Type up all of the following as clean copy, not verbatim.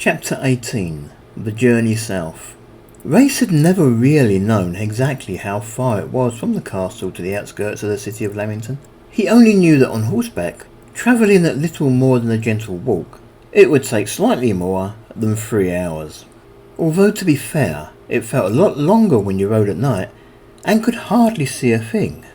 Chapter 18. The Journey South. Reyes had never really known exactly how far it was from the castle to the outskirts of the city of Lamington. He only knew that on horseback, travelling at little more than a gentle walk, it would take slightly more than 3 hours. Although to be fair, it felt a lot longer when you rode at night and could hardly see a thing.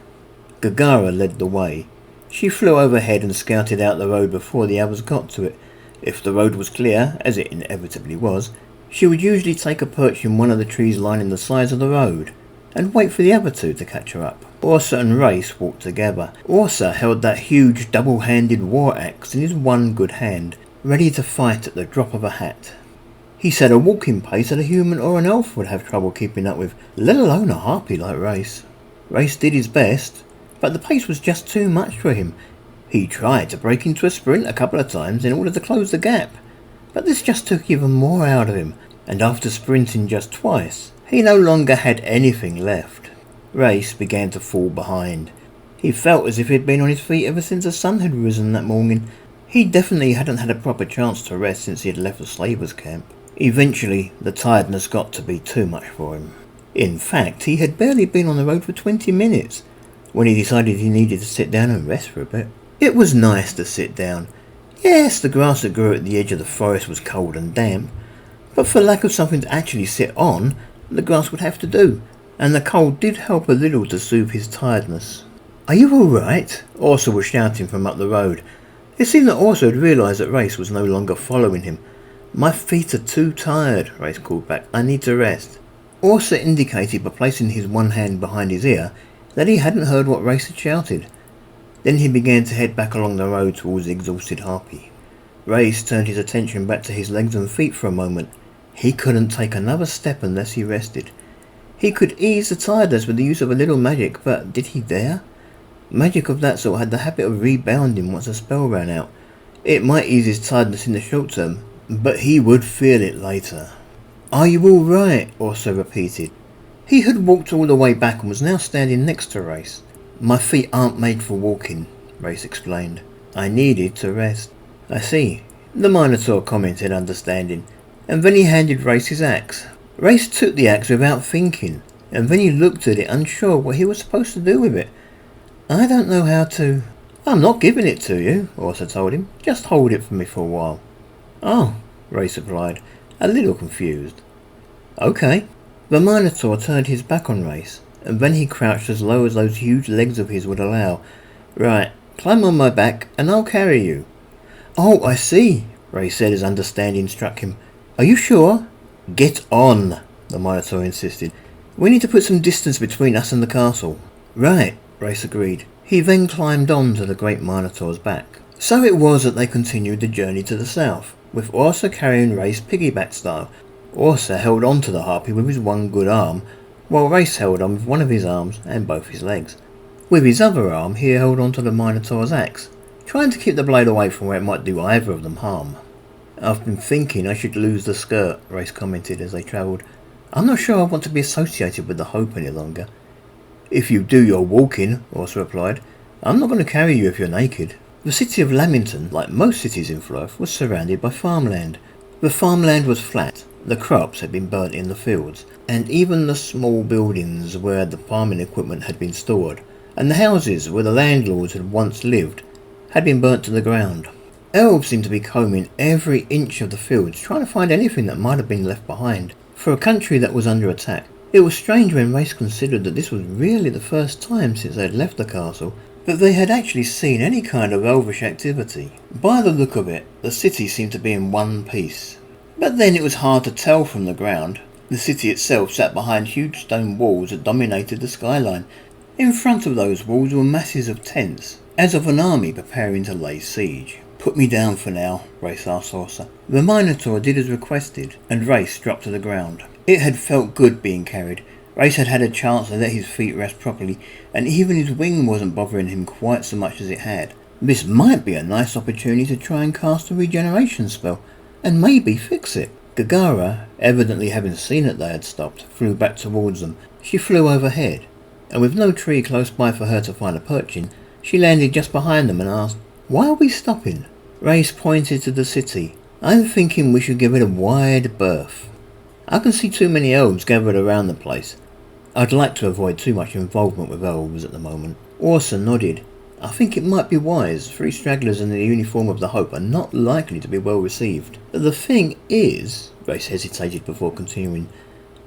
Gaggara led the way. She flew overhead and scouted out the road before the others got to it. If the road was clear, as it inevitably was, she would usually take a perch in one of the trees lining the sides of the road and wait for the other two to catch her up. Orso and Reyes walked together. Orso held that huge double-handed war axe in his one good hand, ready to fight at the drop of a hat. He said a walking pace that a human or an elf would have trouble keeping up with, let alone a harpy like Reyes. Reyes did his best, but the pace was just too much for him. He tried to break into a sprint a couple of times in order to close the gap, but this just took even more out of him, and after sprinting just twice, he no longer had anything left. Reyes began to fall behind. He felt as if he'd been on his feet ever since the sun had risen that morning. He definitely hadn't had a proper chance to rest since he had left the slavers' camp. Eventually, the tiredness got to be too much for him. In fact, he had barely been on the road for 20 minutes when he decided he needed to sit down and rest for a bit. It was nice to sit down. Yes, the grass that grew at the edge of the forest was cold and damp, but for lack of something to actually sit on, the grass would have to do, and the cold did help a little to soothe his tiredness. "Are you all right?" Orso was shouting from up the road. It seemed that Orso had realised that Reyes was no longer following him. "My feet are too tired," Reyes called back. "I need to rest." Orso indicated by placing his one hand behind his ear that he hadn't heard what Reyes had shouted. Then he began to head back along the road towards the exhausted harpy. Reyes turned his attention back to his legs and feet for a moment. He couldn't take another step unless he rested. He could ease the tiredness with the use of a little magic, but did he dare? Magic of that sort had the habit of rebounding once a spell ran out. It might ease his tiredness in the short term, but he would feel it later. "Are you all right?" Orso repeated. He had walked all the way back and was now standing next to Reyes. "My feet aren't made for walking," Reyes explained. "I needed to rest." "I see," the Minotaur commented, understanding, and then he handed Reyes his axe. Reyes took the axe without thinking, and then he looked at it unsure what he was supposed to do with it. "I don't know how to—" "I'm not giving it to you," Orso told him. "Just hold it for me for a while." "Oh," Reyes replied, a little confused. "Okay." The Minotaur turned his back on Reyes, and then he crouched as low as those huge legs of his would allow. "Right, climb on my back and I'll carry you." "Oh, I see," Reyes said as understanding struck him. "Are you sure?" "Get on," the Minotaur insisted. "We need to put some distance between us and the castle." "Right," Reyes agreed. He then climbed on to the great Minotaur's back. So it was that they continued the journey to the south, with Orso carrying Reyes piggyback style. Orso held on to the harpy with his one good arm, while Reyes held on with one of his arms and both his legs. With his other arm he held on to the Minotaur's axe, trying to keep the blade away from where it might do either of them harm. "I've been thinking I should lose the skirt," Reyes commented as they travelled. "I'm not sure I want to be associated with the Hope any longer." "If you do your walking," Orso replied. "I'm not going to carry you if you're naked." The city of Lamington, like most cities in Fluff, was surrounded by farmland. The farmland was flat, the crops had been burnt in the fields, and even the small buildings where the farming equipment had been stored, and the houses where the landlords had once lived, had been burnt to the ground. Elves seemed to be combing every inch of the fields, trying to find anything that might have been left behind. For a country that was under attack, it was strange when Reyes considered that this was really the first time since they had left the castle that they had actually seen any kind of elvish activity. By the look of it, the city seemed to be in one piece. But then it was hard to tell from the ground. The city itself sat behind huge stone walls that dominated the skyline. In front of those walls were masses of tents, as of an army preparing to lay siege. "Put me down for now," Reyes asked Orso. The Minotaur did as requested, and Reyes dropped to the ground. It had felt good being carried. Reyes had had a chance to let his feet rest properly, and even his wing wasn't bothering him quite so much as it had. This might be a nice opportunity to try and cast a regeneration spell, and maybe fix it. Gaggara, evidently having seen that they had stopped, flew back towards them. She flew overhead, and with no tree close by for her to find a perch in, she landed just behind them and asked, "Why are we stopping?" Reyes pointed to the city, I'm thinking we should give it a wide berth. I can see too many elves gathered around the place. I'd like to avoid too much involvement with elves at the moment. Orso nodded. I think it might be wise. 3 stragglers in the uniform of the Hope are not likely to be well received. The thing is, Reyes hesitated before continuing,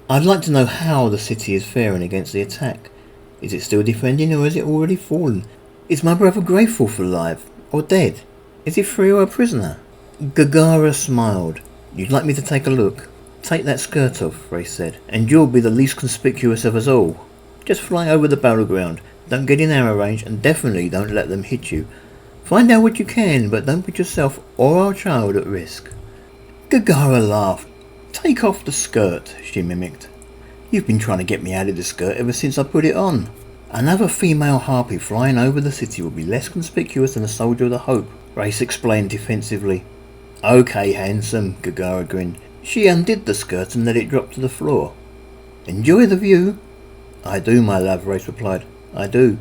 I'd like to know how the city is faring against the attack. Is it still defending or has it already fallen? Is my brother Greyforth alive or dead? Is he free or a prisoner? Gaggara smiled. You'd like me to take a look? Take that skirt off, Reyes said, and you'll be the least conspicuous of us all. Just fly over the battleground. Don't get in arrow range and definitely don't let them hit you. Find out what you can, but don't put yourself or our child at risk. Gaggara laughed. Take off the skirt, she mimicked. You've been trying to get me out of the skirt ever since I put it on. Another female harpy flying over the city would be less conspicuous than a soldier of the Hope, Reyes explained defensively. Okay, handsome, Gaggara grinned. She undid the skirt and let it drop to the floor. Enjoy the view? I do, my love, Reyes replied. I do.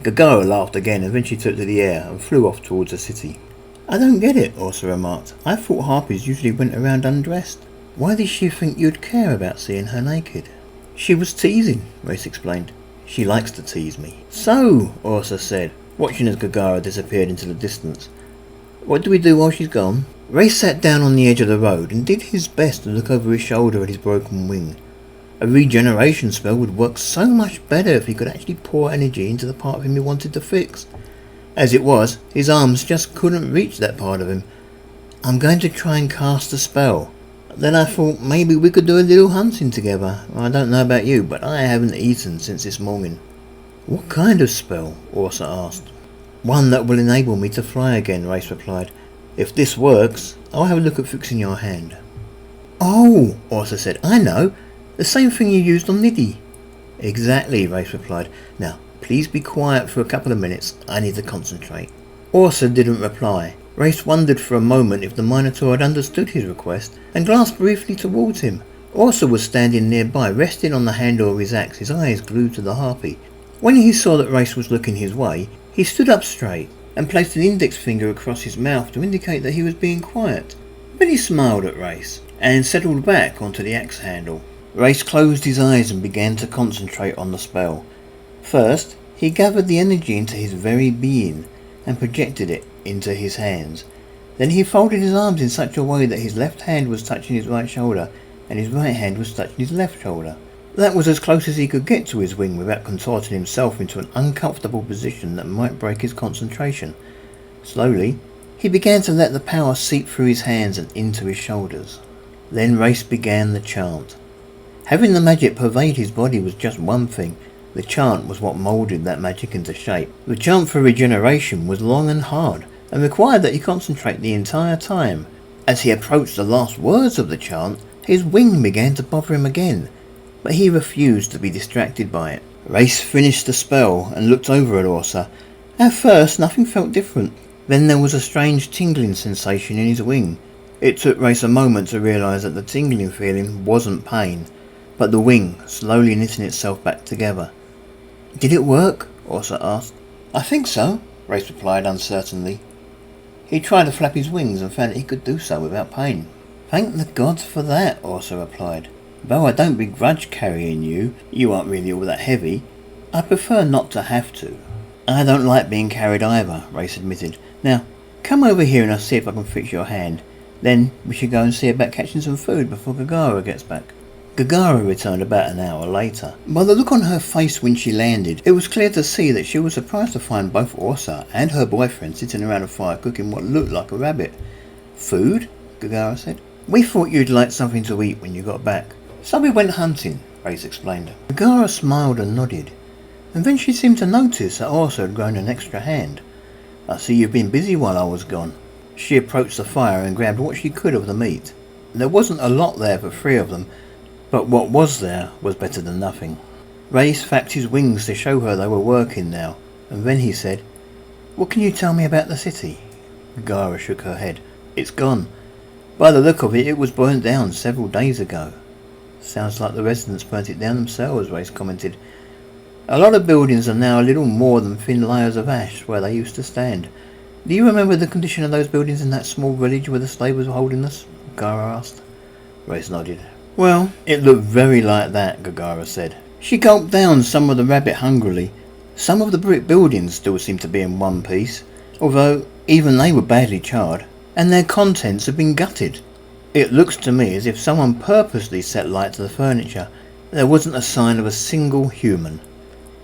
Gaggara laughed again and then she took to the air and flew off towards the city. I don't get it, Orso remarked. I thought harpies usually went around undressed. Why did she think you'd care about seeing her naked? She was teasing, Reyes explained. She likes to tease me. So, Orso said, watching as Gaggara disappeared into the distance. What do we do while she's gone? Reyes sat down on the edge of the road and did his best to look over his shoulder at his broken wing. A regeneration spell would work so much better if he could actually pour energy into the part of him he wanted to fix. As it was, his arms just couldn't reach that part of him. I'm going to try and cast a spell. Then I thought maybe we could do a little hunting together. I don't know about you, but I haven't eaten since this morning. What kind of spell? Orso asked. One that will enable me to fly again, Reyes replied. If this works, I'll have a look at fixing your hand. Oh, Orso said, I know. The same thing you used on Liddy. Exactly, Reyes replied. Now, please be quiet for a couple of minutes. I need to concentrate. Orso didn't reply. Reyes wondered for a moment if the Minotaur had understood his request and glanced briefly towards him. Orso was standing nearby, resting on the handle of his axe, his eyes glued to the harpy. When he saw that Reyes was looking his way, he stood up straight and placed an index finger across his mouth to indicate that he was being quiet. Then he smiled at Reyes and settled back onto the axe handle. Reyes closed his eyes and began to concentrate on the spell. First, he gathered the energy into his very being and projected it into his hands. Then he folded his arms in such a way that his left hand was touching his right shoulder and his right hand was touching his left shoulder. That was as close as he could get to his wing without contorting himself into an uncomfortable position that might break his concentration. Slowly, he began to let the power seep through his hands and into his shoulders. Then Reyes began the chant. Having the magic pervade his body was just one thing. The chant was what moulded that magic into shape. The chant for regeneration was long and hard, and required that he concentrate the entire time. As he approached the last words of the chant, his wing began to bother him again, but he refused to be distracted by it. Reyes finished the spell and looked over at Orso. At first, nothing felt different. Then there was a strange tingling sensation in his wing. It took Reyes a moment to realise that the tingling feeling wasn't pain, but the wing slowly knitting itself back together. Did it work? Orso asked. I think so, Reyes replied uncertainly. He tried to flap his wings and found that he could do so without pain. Thank the gods for that, Orso replied. Though I don't begrudge carrying you, you aren't really all that heavy. I prefer not to have to. I don't like being carried either, Reyes admitted. Now, come over here and I'll see if I can fix your hand. Then we should go and see about catching some food before Gaggara gets back. Gaggara returned about an hour later. By the look on her face when she landed, it was clear to see that she was surprised to find both Orso and her boyfriend sitting around a fire cooking what looked like a rabbit. Food? Gaggara said. We thought you'd like something to eat when you got back. So we went hunting, Reyes explained. Gaggara smiled and nodded, and then she seemed to notice that Orso had grown an extra hand. I see you've been busy while I was gone. She approached the fire and grabbed what she could of the meat. There wasn't a lot there for 3 of them, but what was there was better than nothing. Reyes flapped his wings to show her they were working now, and then he said, What can you tell me about the city? Gaggara shook her head. It's gone. By the look of it, it was burnt down several days ago. Sounds like the residents burnt it down themselves, Reyes commented. A lot of buildings are now a little more than thin layers of ash where they used to stand. Do you remember the condition of those buildings in that small village where the slavers were holding us? Gaggara asked. Reyes nodded. Well, it looked very like that, Gaggara said. She gulped down some of the rabbit hungrily. Some of the brick buildings still seemed to be in one piece, although even they were badly charred, and their contents had been gutted. It looks to me as if someone purposely set light to the furniture. There wasn't a sign of a single human.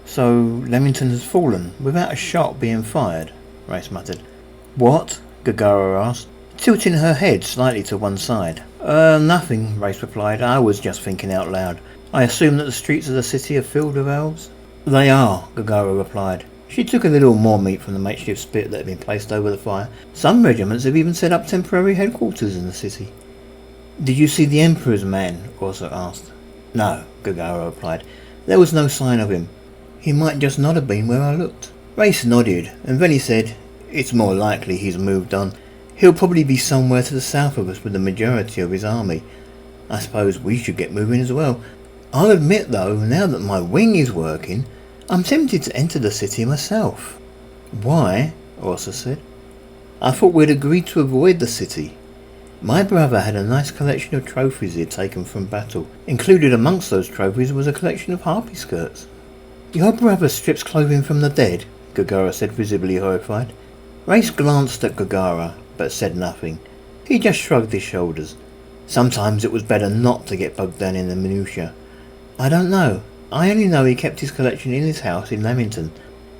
So Leamington has fallen, without a shot being fired, Reyes muttered. What? Gaggara asked, tilting her head slightly to one side. Nothing, Reyes replied. I was just thinking out loud. I assume that the streets of the city are filled with elves? They are, Gaggara replied. She took a little more meat from the makeshift spit that had been placed over the fire. Some regiments have even set up temporary headquarters in the city. Did you see the Emperor's man? Orso asked. No, Gaggara replied. There was no sign of him. He might just not have been where I looked. Reyes nodded, and then he said, It's more likely he's moved on. He'll probably be somewhere to the south of us with the majority of his army. I suppose we should get moving as well. I'll admit, though, now that my wing is working, I'm tempted to enter the city myself. Why? Orso said. I thought we'd agreed to avoid the city. My brother had a nice collection of trophies he had taken from battle. Included amongst those trophies was a collection of harpy skirts. Your brother strips clothing from the dead? Gaggara said, visibly horrified. Reyes glanced at Gaggara, but said nothing. He just shrugged his shoulders. Sometimes it was better not to get bogged down in the minutiae. I don't know. I only know he kept his collection in his house in Leamington,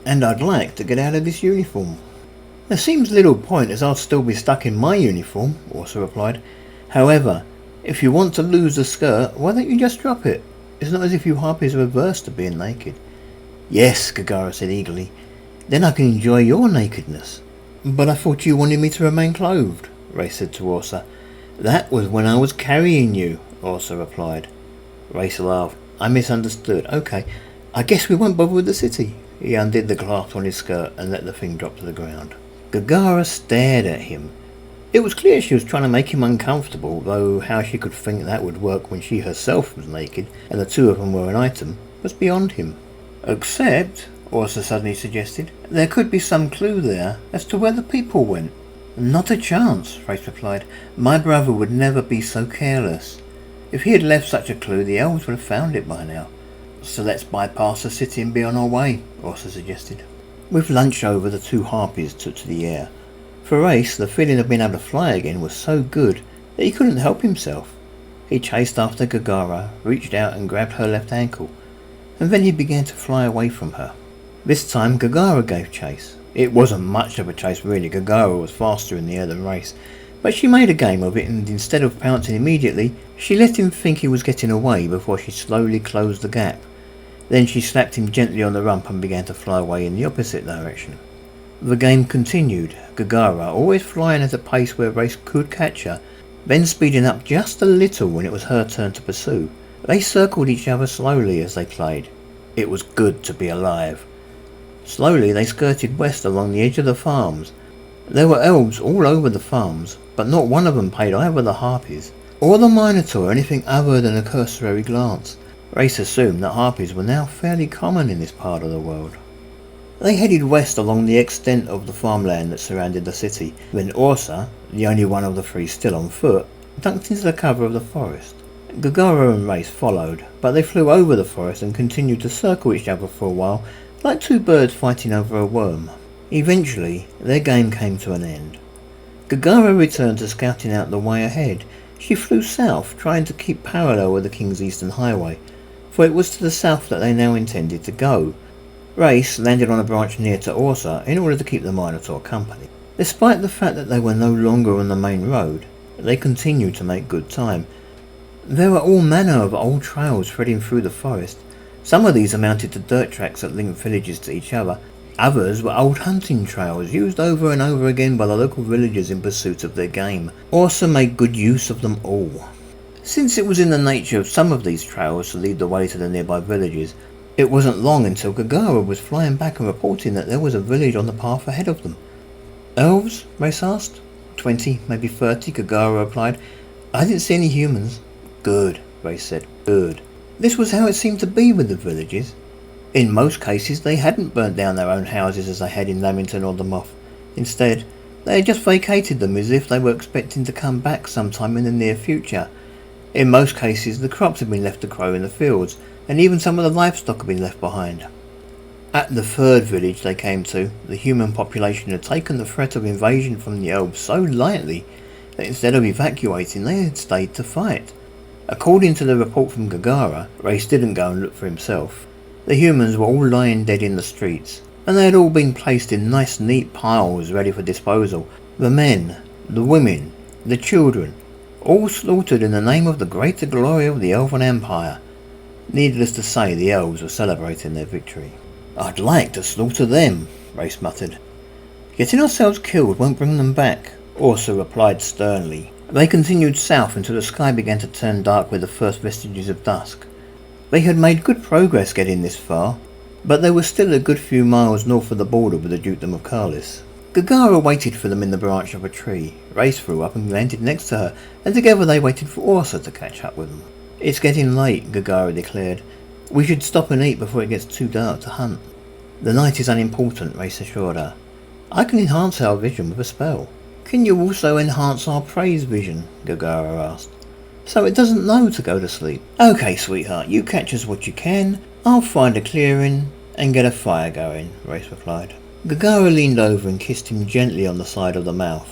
and I'd like to get out of this uniform. There seems little point, as I'll still be stuck in my uniform, Orso replied. However, if you want to lose the skirt, why don't you just drop it? It's not as if you harpies are averse to being naked. Yes, Gaggara said eagerly. Then I can enjoy your nakedness. But I thought you wanted me to remain clothed, Reyes said to Orso. That was when I was carrying you, Orso replied. Reyes laughed. I misunderstood. Okay, I guess we won't bother with the city. He undid the clasp on his skirt and let the thing drop to the ground. Gaggara stared at him. It was clear she was trying to make him uncomfortable, though how she could think that would work when she herself was naked and the two of them were an item was beyond him. Except, Orso suddenly suggested, there could be some clue there as to where the people went. Not a chance, Reyes replied. My brother would never be so careless. If he had left such a clue, the elves would have found it by now. So let's bypass the city and be on our way, Orso suggested. With lunch over, the two harpies took to the air. For Reyes, the feeling of being able to fly again was so good that he couldn't help himself. He chased after Gaggara, reached out and grabbed her left ankle, and then he began to fly away from her. This time Gaggara gave chase. It wasn't much of a chase really. Gaggara was faster in the air than Reyes, but she made a game of it, and instead of pouncing immediately, she let him think he was getting away before she slowly closed the gap. Then she slapped him gently on the rump and began to fly away in the opposite direction. The game continued, Gaggara always flying at a pace where Reyes could catch her, then speeding up just a little when it was her turn to pursue. They circled each other slowly as they played. It was good to be alive. Slowly they skirted west along the edge of the farms. There were elves all over the farms, but not one of them paid either the harpies or the minotaur anything other than a cursory glance. Reyes assumed that harpies were now fairly common in this part of the world. They headed west along the extent of the farmland that surrounded the city. Then Orso, the only one of the three still on foot, ducked into the cover of the forest. Gaggara and Reyes followed, but they flew over the forest and continued to circle each other for a while, like two birds fighting over a worm. Eventually, their game came to an end. Gaggara returned to scouting out the way ahead. She flew south, trying to keep parallel with the King's Eastern Highway, for it was to the south that they now intended to go. Reyes landed on a branch near to Orso in order to keep the Minotaur company. Despite the fact that they were no longer on the main road, they continued to make good time. There were all manner of old trails threading through the forest. Some of these amounted to dirt tracks that linked villages to each other. Others were old hunting trails used over and over again by the local villagers in pursuit of their game. Orso made good use of them all. Since it was in the nature of some of these trails to lead the way to the nearby villages, it wasn't long until Gaggara was flying back and reporting that there was a village on the path ahead of them. Elves? Reyes asked. 20, maybe 30, Gaggara replied. I didn't see any humans. Good, Reyes said. Good. This was how it seemed to be with the villages. In most cases they hadn't burnt down their own houses as they had in Leamington or Damothe. Instead, they had just vacated them as if they were expecting to come back sometime in the near future. In most cases, the crops had been left to grow in the fields, and even some of the livestock had been left behind. At the third village they came to, the human population had taken the threat of invasion from the elves so lightly that instead of evacuating, they had stayed to fight. According to the report from Gaggara, Reyes didn't go and look for himself. The humans were all lying dead in the streets, and they had all been placed in nice neat piles ready for disposal. The men, the women, the children, all slaughtered in the name of the greater glory of the Elven Empire. Needless to say, the elves were celebrating their victory. "I'd like to slaughter them," Reyes muttered. "Getting ourselves killed won't bring them back," Orso replied sternly. They continued south until the sky began to turn dark with the first vestiges of dusk. They had made good progress getting this far, but they were still a good few miles north of the border with the Dukedom of Carlis. Gaggara waited for them in the branch of a tree. Reyes flew up and landed next to her, and together they waited for Orso to catch up with them. "It's getting late," Gaggara declared. "We should stop and eat before it gets too dark to hunt." "The night is unimportant," Reyes assured her. "I can enhance our vision with a spell." "Can you also enhance our praise vision?" Gaggara asked. "So it doesn't know to go to sleep." "Okay, sweetheart, you catch us what you can. I'll find a clearing and get a fire going," Reyes replied. Gaggara leaned over and kissed him gently on the side of the mouth,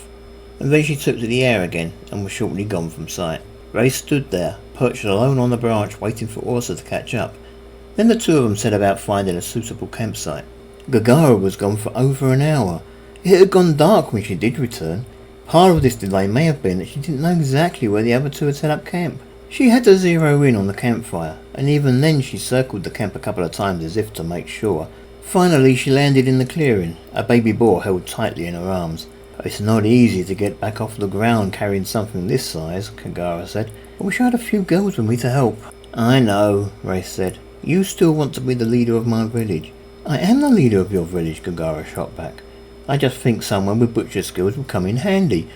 and then she took to the air again and was shortly gone from sight. Reyes stood there, perched alone on the branch, waiting for Orso to catch up. Then the two of them set about finding a suitable campsite. Gaggara was gone for over an hour. It had gone dark when she did return. Part of this delay may have been that she didn't know exactly where the other two had set up camp. She had to zero in on the campfire, and even then she circled the camp a couple of times as if to make sure. Finally she landed in the clearing, a baby boar held tightly in her arms. "It's not easy to get back off the ground carrying something this size," Gaggara said. "I wish I had a few girls with me to help." "I know," Reyes said. "You still want to be the leader of my village." "I am the leader of your village," Gaggara shot back. "I just think someone with butcher's skills would come in handy.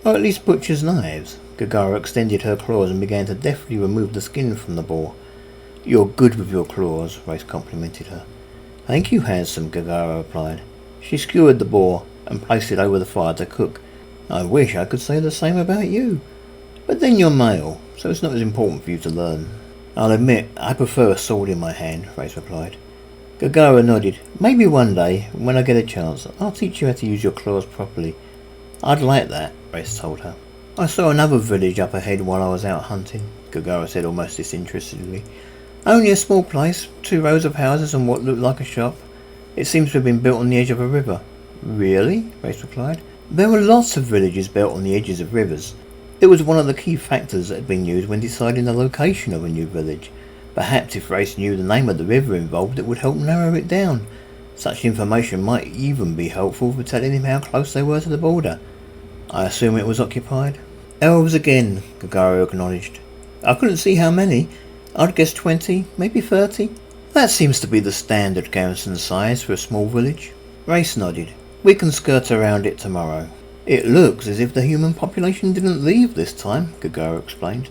Or at least butcher's knives." Gaggara extended her claws and began to deftly remove the skin from the boar. "You're good with your claws," Reyes complimented her. "Thank you, handsome," Gaggara replied. She skewered the boar and placed it over the fire to cook. "I wish I could say the same about you. But then you're male, so it's not as important for you to learn." "I'll admit, I prefer a sword in my hand," Reyes replied. Gaggara nodded. "Maybe one day, when I get a chance, I'll teach you how to use your claws properly." "I'd like that," Reyes told her. "I saw another village up ahead while I was out hunting," Gaggara said almost disinterestedly. "Only a small place, 2 rows of houses and what looked like a shop. It seems to have been built on the edge of a river." "Really?" Reyes replied. "There were lots of villages built on the edges of rivers. It was one of the key factors that had been used when deciding the location of a new village. Perhaps if Reyes knew the name of the river involved, it would help narrow it down. Such information might even be helpful for telling him how close they were to the border." "I assume it was occupied?" "Elves again," Gaggara acknowledged. "I couldn't see how many. I'd guess 20, maybe 30. That seems to be the standard garrison size for a small village." Reyes nodded. "We can skirt around it tomorrow." "It looks as if the human population didn't leave this time," Gaggara explained.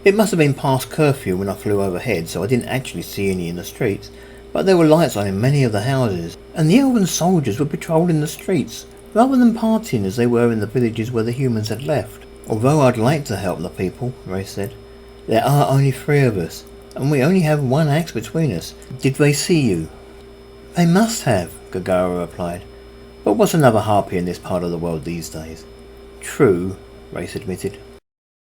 "It must have been past curfew when I flew overhead, so I didn't actually see any in the streets, but there were lights on in many of the houses, and the elven soldiers were patrolling the streets, rather than partying as they were in the villages where the humans had left." "Although I'd like to help the people," Reyes said, "there are only 3 of us, and we only have 1 axe between us. Did they see you?" "They must have," Gaggara replied. "But what's another harpy in this part of the world these days?" "True," Reyes admitted.